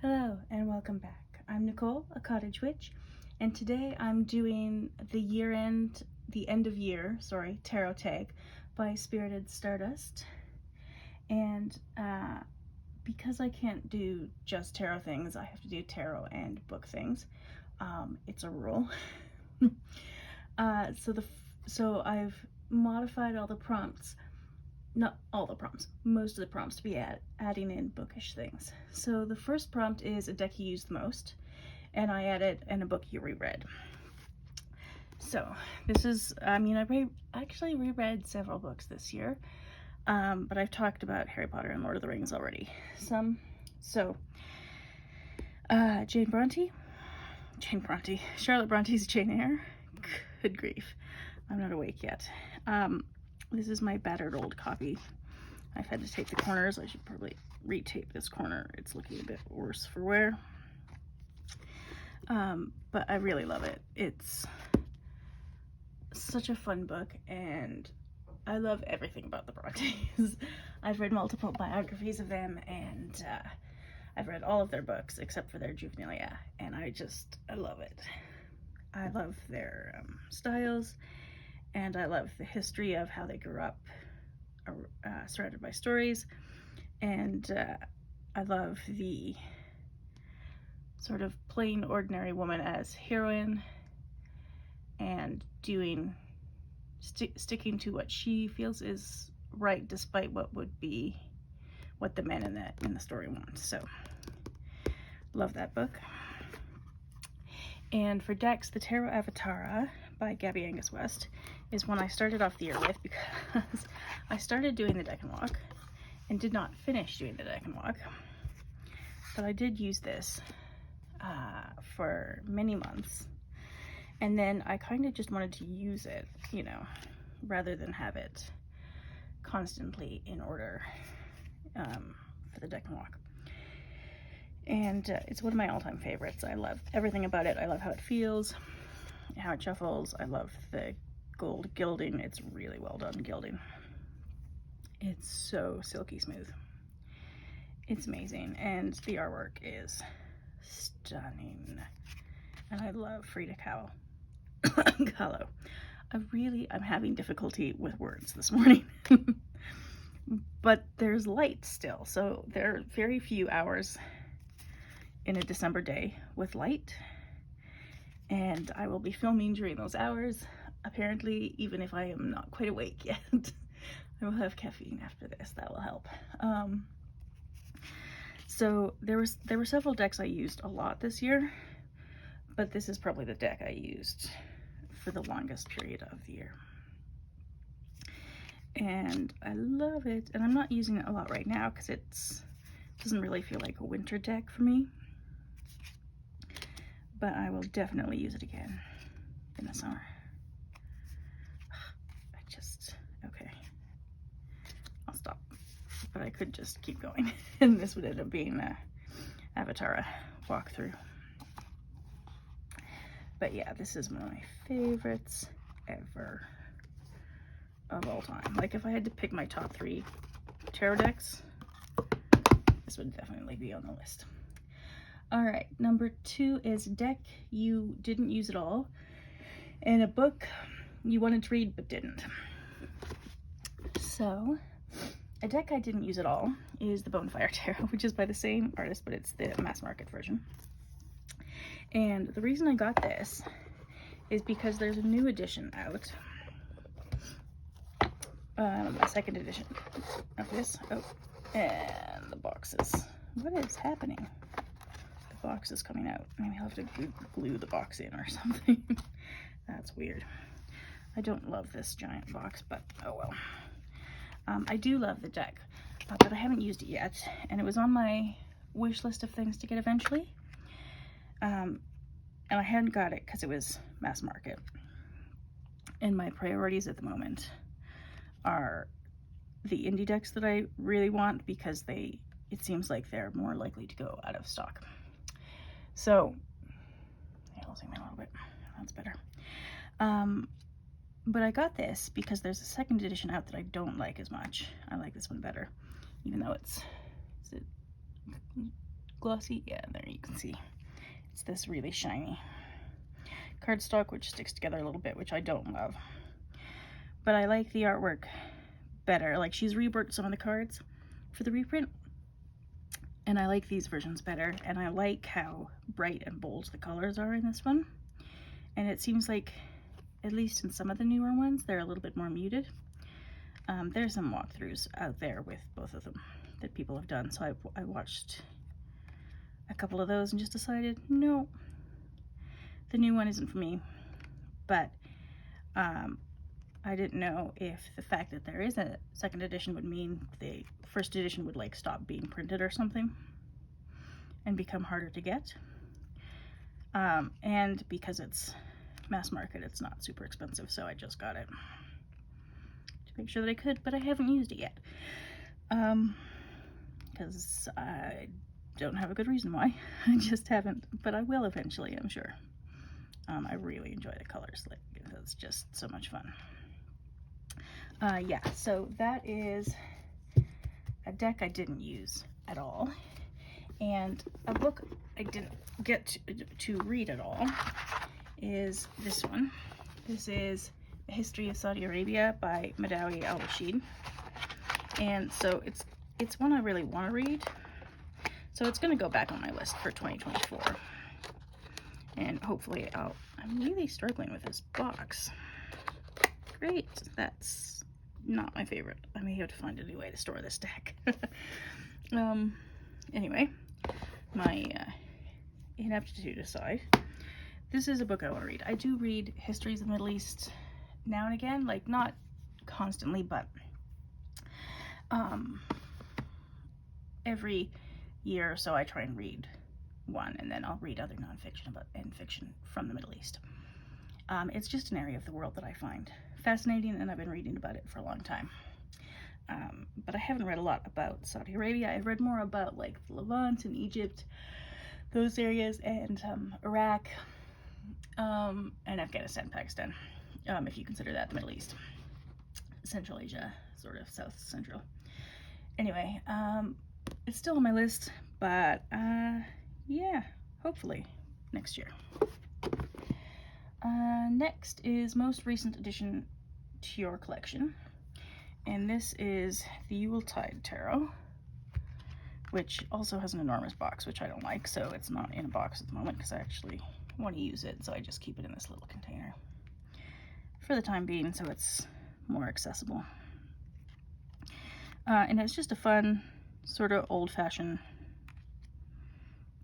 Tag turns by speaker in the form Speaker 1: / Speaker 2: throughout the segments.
Speaker 1: Hello and welcome back. I'm Nicole, a cottage witch, and today I'm doing the end of year tarot tag by Spirited Stardust. And because I can't do just tarot things, I have to do tarot and book things. It's a rule. So I've modified all the prompts. Not all the prompts, most of the prompts to be adding in bookish things. So the first prompt is a deck you use the most, and I added in a book you reread. So this is, I actually reread several books this year, but I've talked about Harry Potter and Lord of the Rings already. Charlotte Bronte's Jane Eyre. Good grief, I'm not awake yet. This is my battered old copy. I've had to tape the corners. I should probably retape this corner. It's looking a bit worse for wear. But I really love it. It's such a fun book, and I love everything about the Brontes. I've read multiple biographies of them, and I've read all of their books except for their juvenilia, and I love it. I love their styles, and I love the history of how they grew up, surrounded by stories, and I love the sort of plain ordinary woman as heroine, and sticking to what she feels is right despite what the men in the story want. So love that book. And for decks, the Tarot Avatara by Gabby Angus West is one I started off the year with because I started doing the deck and walk and did not finish doing the deck and walk, but I did use this for many months, and then I kind of just wanted to use it, rather than have it constantly in order for the deck and walk. And it's one of my all-time favorites. I love everything about it. I love how it feels, how it shuffles. I love the gold gilding. It's really well done gilding. It's so silky smooth. It's amazing, and the artwork is stunning. And I love Frida Kahlo. I'm having difficulty with words this morning. But there's light still, so there are very few hours in a December day with light, and I will be filming during those hours, apparently, even if I am not quite awake yet. I will have caffeine after this. That will help. So there were several decks I used a lot this year, but this is probably the deck I used for the longest period of the year, and I love it. And I'm not using it a lot right now because it doesn't really feel like a winter deck for me, but I will definitely use it again in the summer. Okay, I'll stop, but I could just keep going, and this would end up being a Avatara walkthrough. But yeah, this is one of my favorites ever of all time. Like, if I had to pick my top 3 tarot decks, this would definitely be on the list. All right, number 2 is deck you didn't use at all, and a book you wanted to read but didn't. So a deck I didn't use at all is the Bonefire Tarot, which is by the same artist, but it's the mass market version. And the reason I got this is because there's a new edition out, a second edition of this. Oh, and the boxes. What is happening? The box is coming out. Maybe I'll have to glue the box in or something. That's weird. I don't love this giant box, but oh well. I do love the deck, but I haven't used it yet, and it was on my wish list of things to get eventually. And I hadn't got it because it was mass market. And my priorities at the moment are the indie decks that I really want, because it seems like they're more likely to go out of stock. So, I'll zoom in a little bit. That's better. But I got this because there's a second edition out that I don't like as much. I like this one better, even though it's glossy. Yeah, there you can see. It's this really shiny cardstock, which sticks together a little bit, which I don't love. But I like the artwork better. Like, she's reworked some of the cards for the reprint, and I like these versions better, and I like how bright and bold the colors are in this one. And it seems like, at least in some of the newer ones, they're a little bit more muted. There's some walkthroughs out there with both of them that people have done, so I watched a couple of those and just decided, no, the new one isn't for me. But I didn't know if the fact that there is a second edition would mean the first edition would like stop being printed or something and become harder to get. And because it's mass market, it's not super expensive, so I just got it to make sure that I could, but I haven't used it yet. Because I don't have a good reason why. I just haven't, but I will eventually, I'm sure. I really enjoy the colors. Like, it's just so much fun. Yeah, so that is a deck I didn't use at all, and a book I didn't get to read at all is this one. This is A History of Saudi Arabia by Madawi Al-Rashid, and so it's one I really want to read, so it's going to go back on my list for 2024, and hopefully I'm really struggling with this box. Great, that's not my favorite. I may have to find a new way to store this deck. Anyway, my ineptitude aside, this is a book I want to read. I do read histories of the Middle East now and again, like not constantly, but every year or so I try and read one, and then I'll read other nonfiction and fiction from the Middle East. It's just an area of the world that I find fascinating, and I've been reading about it for a long time. But I haven't read a lot about Saudi Arabia. I've read more about like the Levant and Egypt, those areas, and Iraq, and Afghanistan, Pakistan, if you consider that the Middle East. Central Asia, sort of South Central. Anyway, it's still on my list, but yeah, hopefully next year. Next is most recent addition to your collection, and this is the Yuletide Tarot, which also has an enormous box, which I don't like, so it's not in a box at the moment because I actually want to use it, so I just keep it in this little container for the time being, so it's more accessible. And it's just a fun, sort of old-fashioned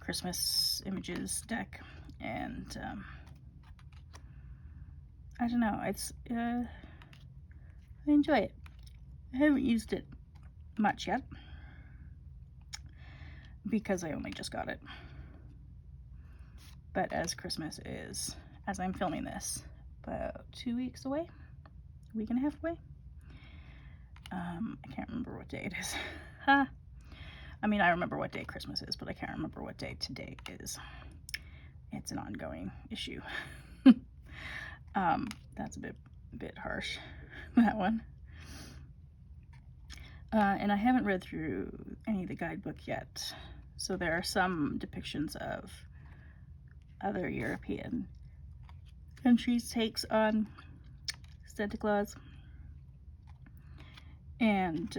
Speaker 1: Christmas images deck, and I don't know, it's I enjoy it. I haven't used it much yet because I only just got it, but as Christmas is, as I'm filming this, about 2 weeks away, a week and a half away. I can't remember what day it is. I mean, I remember what day Christmas is, but I can't remember what day today is. It's an ongoing issue. That's a bit harsh, that one. And I haven't read through any of the guidebook yet, so there are some depictions of other European countries' takes on Santa Claus. And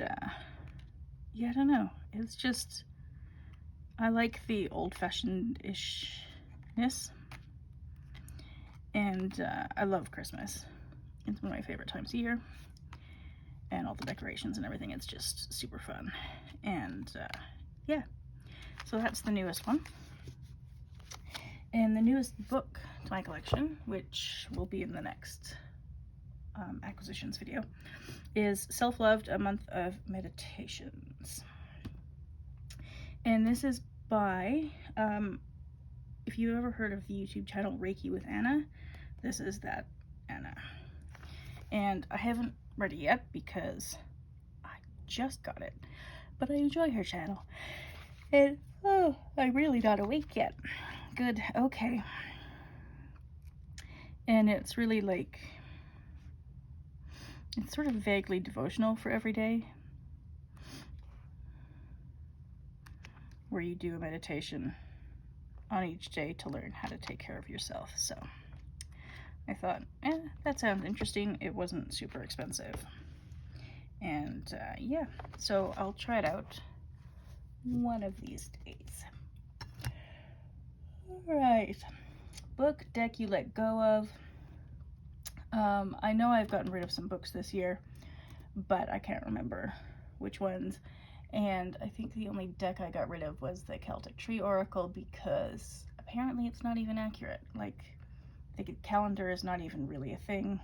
Speaker 1: yeah, I don't know, it's just, I like the old-fashioned-ishness, and I love Christmas. It's one of my favorite times of year, and all the decorations and everything, it's just super fun. And yeah, so that's the newest one. And the newest book to my collection, which will be in the next acquisitions video, is Self-Loved, A Month of Meditations. And this is by, if you've ever heard of the YouTube channel Reiki with Anna, this is that Anna. And I haven't read it yet because I just got it, but I enjoy her channel. And oh, I'm really not awake yet. Good, okay. And it's really like, it's sort of vaguely devotional for every day, where you do a meditation on each day to learn how to take care of yourself. So I thought, that sounds interesting. It wasn't super expensive. And yeah, so I'll try it out one of these days. Alright, book deck you let go of. I know I've gotten rid of some books this year, but I can't remember which ones. And I think the only deck I got rid of was the Celtic Tree Oracle, because apparently it's not even accurate. Like, the calendar is not even really a thing.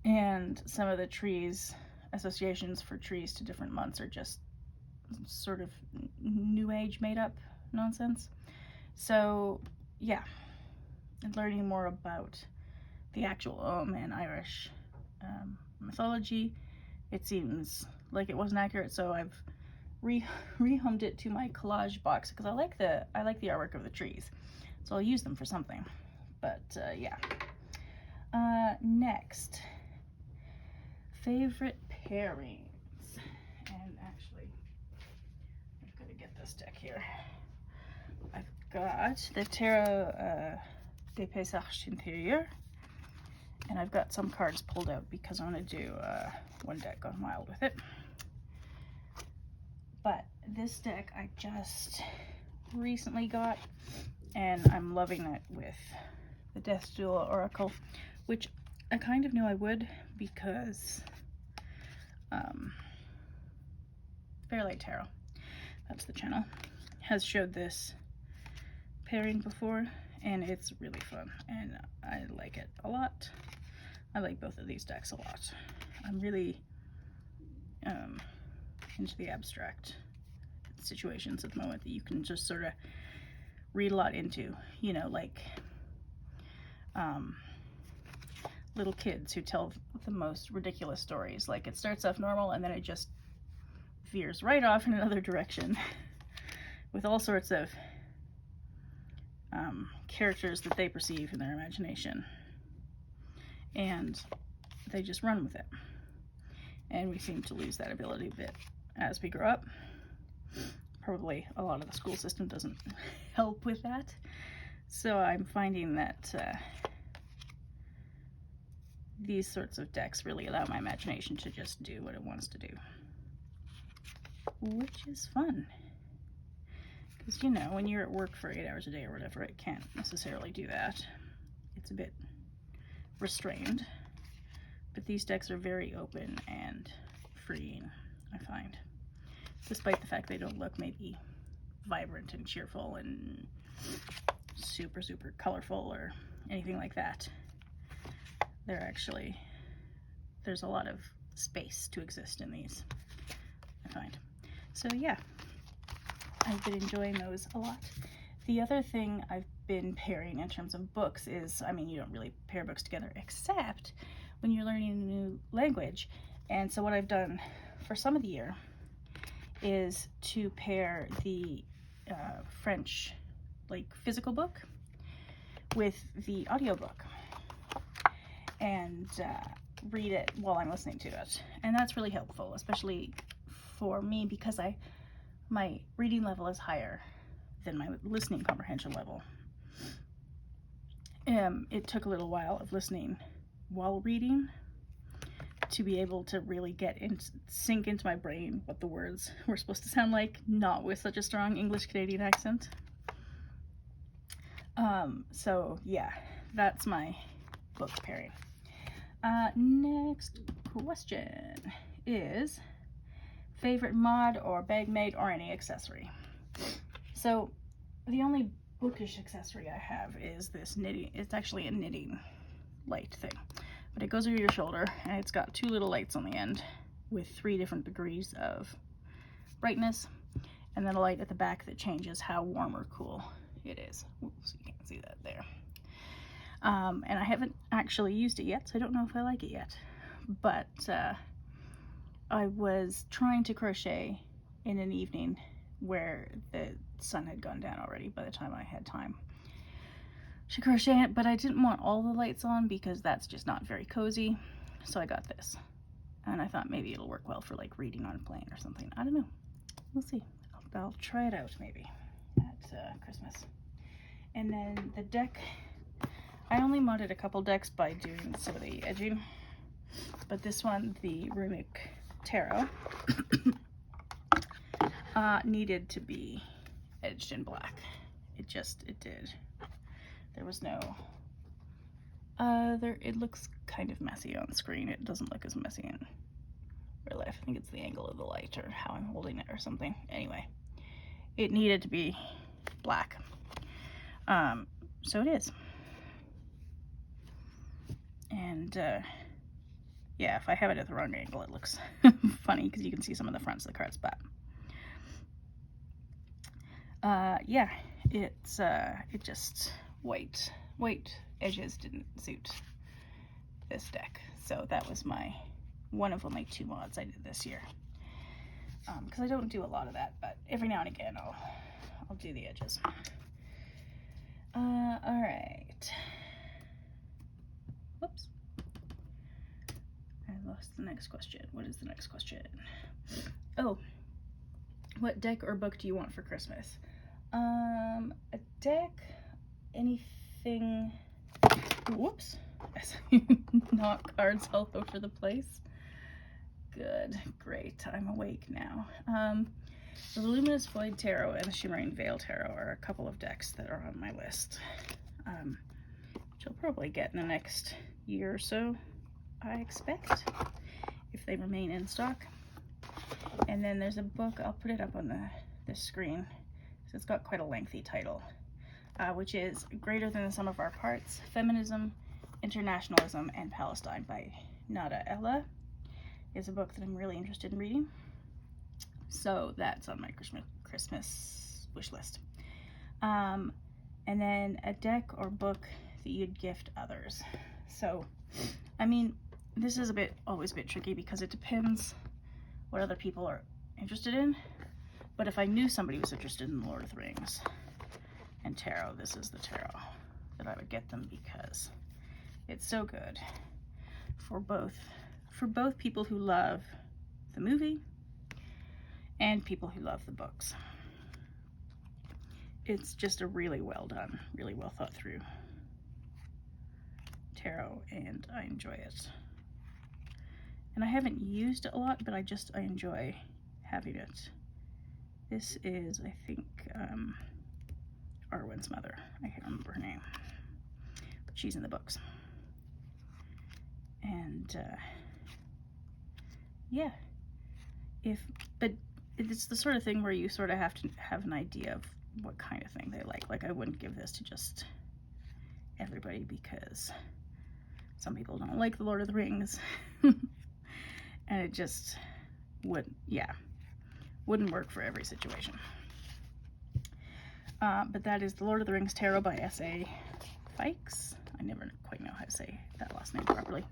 Speaker 1: And some of the trees, associations for trees to different months, are just sort of new age made up nonsense. So yeah, and learning more about the actual and Irish mythology, it seems like it wasn't accurate, so I've rehummed it to my collage box, because I like the artwork of the trees, so I'll use them for something. But yeah. Next, favorite pairings. And actually, I'm gonna get this deck here. I've got the Tarot des Paysages Intérieurs, and I've got some cards pulled out because I want to do one deck gone wild with it. But this deck I just recently got, and I'm loving it with the Death Duel Oracle, which I kind of knew I would, because Fairlight Tarot, that's the channel, has showed this pairing before, and it's really fun, and I like it a lot. I like both of these decks a lot. I'm really into the abstract situations at the moment that you can just sort of read a lot into, you know, like little kids who tell the most ridiculous stories. Like, it starts off normal and then it just veers right off in another direction with all sorts of characters that they perceive in their imagination, and they just run with it. And we seem to lose that ability a bit as we grow up. Probably a lot of the school system doesn't help with that. So I'm finding that these sorts of decks really allow my imagination to just do what it wants to do, which is fun. Because, you know, when you're at work for 8 hours a day or whatever, it can't necessarily do that. It's a bit restrained. But these decks are very open and freeing, I find. Despite the fact they don't look maybe vibrant and cheerful and super, super colorful or anything like that. They're actually, there's a lot of space to exist in these, I find. So yeah, I've been enjoying those a lot. The other thing I've been pairing in terms of books is, I mean, you don't really pair books together except when you're learning a new language. And so what I've done for some of the year is to pair the French, like, physical book with the audiobook and read it while I'm listening to it. And that's really helpful, especially for me, because my reading level is higher than my listening comprehension level. It took a little while of listening while reading to be able to really sink into my brain what the words were supposed to sound like, not with such a strong English Canadian accent. So yeah, that's my book pairing. Next question is favorite mod or bag made or any accessory. So the only bookish accessory I have is this knitting. It's actually a knitting light thing, but it goes over your shoulder and it's got 2 little lights on the end with 3 different degrees of brightness, and then a light at the back that changes how warm or cool it is. Oops, you can't see that there. And I haven't actually used it yet, so I don't know if I like it yet. But I was trying to crochet in an evening where the sun had gone down already by the time I had time to crochet it, but I didn't want all the lights on because that's just not very cozy. So I got this, and I thought maybe it'll work well for like reading on a plane or something. I don't know. We'll see. I'll I'll try it out maybe at Christmas. And then the deck, I only modded a couple decks by doing some of the edging, but this one, the Runic Tarot, needed to be edged in black. It did. There was no, it looks kind of messy on screen. It doesn't look as messy in real life. I think it's the angle of the light or how I'm holding it or something. Anyway, it needed to be black. So it is. And yeah, if I have it at the wrong angle, it looks funny because you can see some of the fronts of the cards, but yeah, it's it just white edges didn't suit this deck, so that was my one of only 2 mods I did this year, because I don't do a lot of that, but every now and again I'll do the edges. All right. Whoops. I lost the next question. What is the next question? Oh, what deck or book do you want for Christmas? A deck, anything. Whoops. As I knock cards all over the place. Good, great. I'm awake now. The Luminous Tarot and the Shimmering Tarot are a couple of decks that are on my list, which I'll probably get in the next year or so, I expect, if they remain in stock. And then there's a book, I'll put it up on the screen, so it's got quite a lengthy title, which is Greater Than the Sum of Our Parts, Feminism, Internationalism, and Palestine by Nada Elia. Is a book that I'm really interested in reading. So that's on my Christmas wish list. And then a deck or book that you'd gift others. So, I mean, this is always a bit tricky because it depends what other people are interested in. But if I knew somebody was interested in Lord of the Rings and tarot, this is the tarot that I would get them because it's so good for both people who love the movie and people who love the books. It's just a really well done, really well thought through tarot, and I enjoy it. And I haven't used it a lot, but I enjoy having it. This is, I think, Arwen's mother. I can't remember her name, but she's in the books. And yeah, but it's the sort of thing where you sort of have to have an idea of what kind of thing they like. Like, I wouldn't give this to just everybody because some people don't like the Lord of the Rings. And it just wouldn't work for every situation. But that is the Lord of the Rings Tarot by S.A. Fikes. I never quite know how to say that last name properly.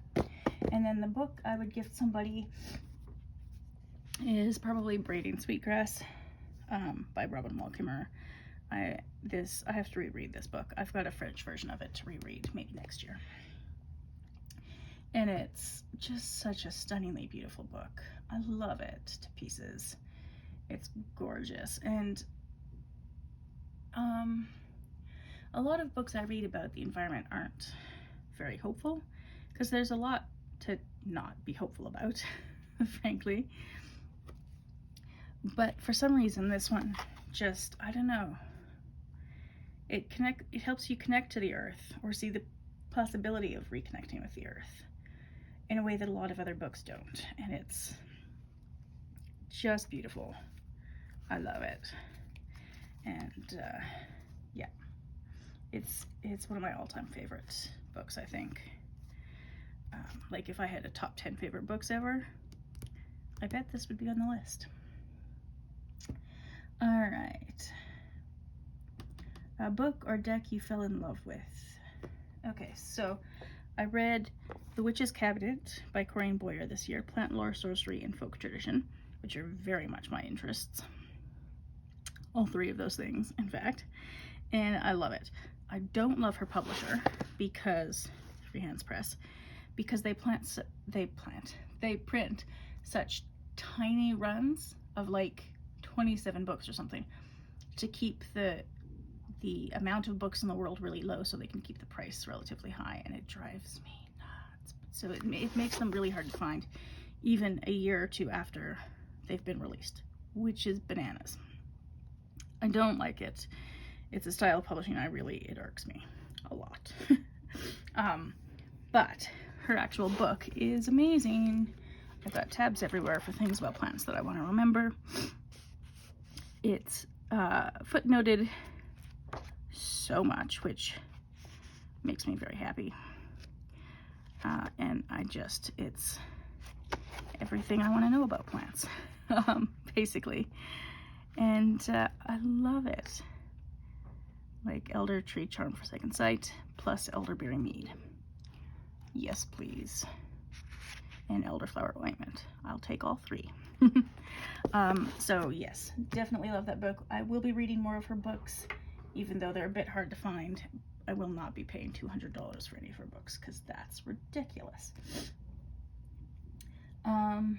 Speaker 1: And then the book I would gift somebody is probably Braiding Sweetgrass by Robin Wall Kimmerer. I have to reread this book. I've got a French version of it to reread maybe next year. And it's just such a stunningly beautiful book. I love it to pieces. It's gorgeous. And a lot of books I read about the environment aren't very hopeful, because there's a lot to not be hopeful about, frankly. But for some reason, this one just, I don't know, it helps you connect to the earth, or see the possibility of reconnecting with the earth in a way that a lot of other books don't. And it's just beautiful. I love it. And yeah, it's one of my all-time favorite books, I think. Like, if I had a top 10 favorite books ever, I bet this would be on the list. All right. A book or deck you fell in love with. Okay, so I read The Witch's Cabinet by Corinne this year, Plant Lore, Sorcery, and Folk Tradition, which are very much my interests. All three of those things, in fact. And I love it. I don't love her publisher, because Freehands Press, because they print such tiny runs of like 27 books or something, to keep the amount of books in the world really low so they can keep the price relatively high, and it drives me nuts. So it makes them really hard to find even a year or two after they've been released, which is bananas. I don't like it. It's a style of publishing it irks me a lot. But her actual book is amazing. I've got tabs everywhere for things about plants that I want to remember. It's footnoted so much, which makes me very happy. And it's everything I want to know about plants, basically. And I love it. Like elder tree charm for second sight, plus elderberry mead. Yes, please. And elderflower ointment. I'll take all three. So yes, definitely love that book. I will be reading more of her books, even though they're a bit hard to find. I will not be paying $200 for any of her books, because that's ridiculous. And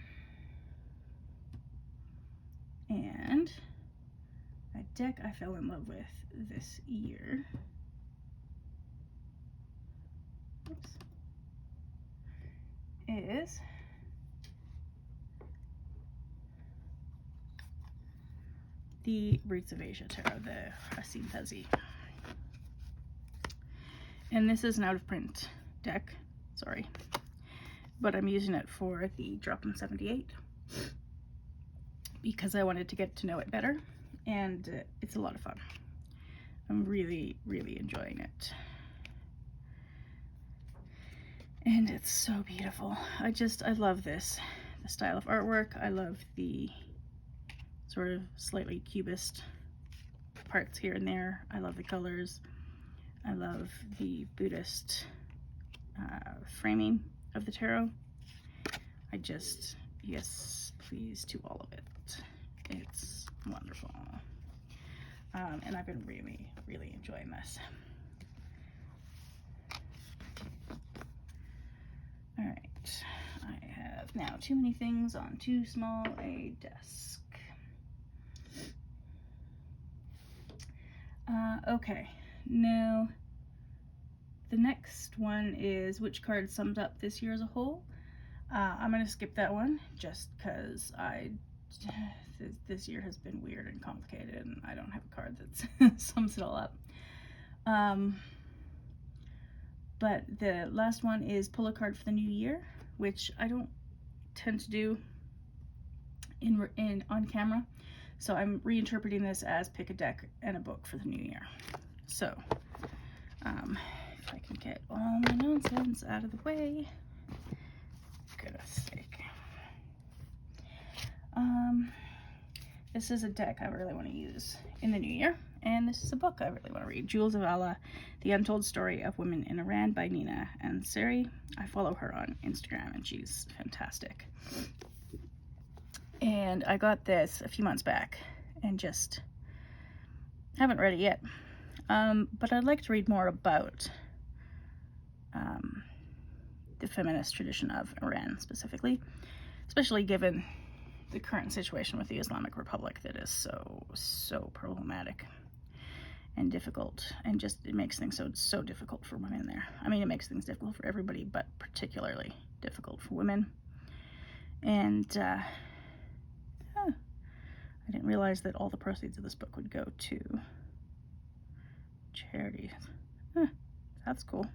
Speaker 1: a deck I fell in love with this year. Oops. Is the Roots of Asia Tarot, the Racine. And this is an out of print deck, sorry, but I'm using it for the Drop-In 78 because I wanted to get to know it better, and it's a lot of fun. I'm really, really enjoying it. And it's so beautiful. I love the style of artwork. I love the sort of slightly cubist parts here and there. I love the colors. I love the Buddhist framing of the tarot. Yes, please, to all of it. It's wonderful. And I've been really, really enjoying this. All right, I have now too many things on too small a desk. Okay, now the next one is which card sums up this year as a whole. I'm going to skip that one just because this year has been weird and complicated, and I don't have a card that sums it all up. But the last one is pull a card for the new year, which I don't tend to do on camera. So I'm reinterpreting this as pick a deck and a book for the new year. So if I can get all my nonsense out of the way, goodness sake. This is a deck I really want to use in the new year, and this is a book I really want to read. Jewels of Allah, The Untold Story of Women in Iran by Nada Ansary. I follow her on Instagram, and she's fantastic. And I got this a few months back, and just haven't read it yet. But I'd like to read more about the feminist tradition of Iran specifically, especially given the current situation with the Islamic Republic that is so problematic and difficult, and just it makes things so difficult for women there. I mean, it makes things difficult for everybody, but particularly difficult for women. And I didn't realize that all the proceeds of this book would go to charities. That's cool.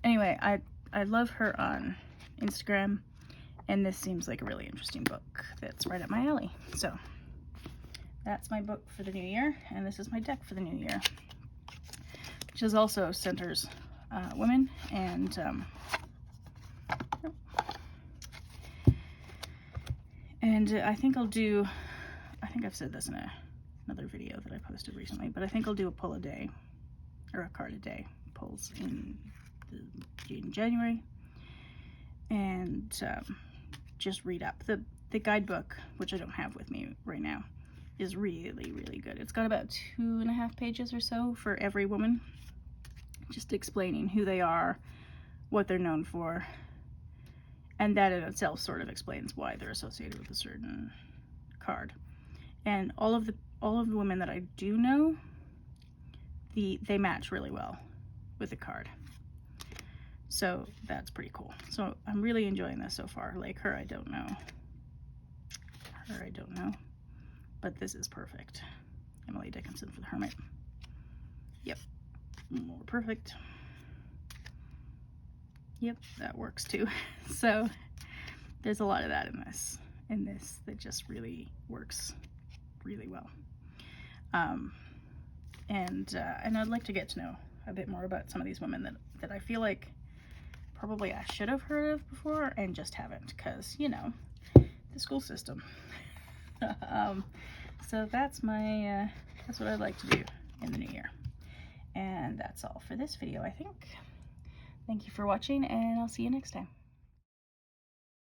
Speaker 1: Anyway, I love her on Instagram, and this seems like a really interesting book that's right up my alley. So that's my book for the new year, and this is my deck for the new year, which is also centers women. And I think I've said this in another video that I posted recently, but I think I'll do a pull a day, or a card a day pulls in January, and just read up. The guidebook, which I don't have with me right now, is really, really good. It's got about 2.5 pages or so for every woman, just explaining who they are, what they're known for, and that in itself sort of explains why they're associated with a certain card. And all of the women that I do know, they match really well with the card. So that's pretty cool. So I'm really enjoying this so far. Like her, I don't know. Her, I don't know. But this is perfect. Emily Dickinson for the Hermit. Yep. More perfect. Yep, that works too. So there's a lot of that in this that just really works really well. And I'd like to get to know a bit more about some of these women that I feel like probably I should have heard of before and just haven't, because, you know, the school system. So that's my, that's what I'd like to do in the new year. And that's all for this video, I think. Thank you for watching, and I'll see you next time.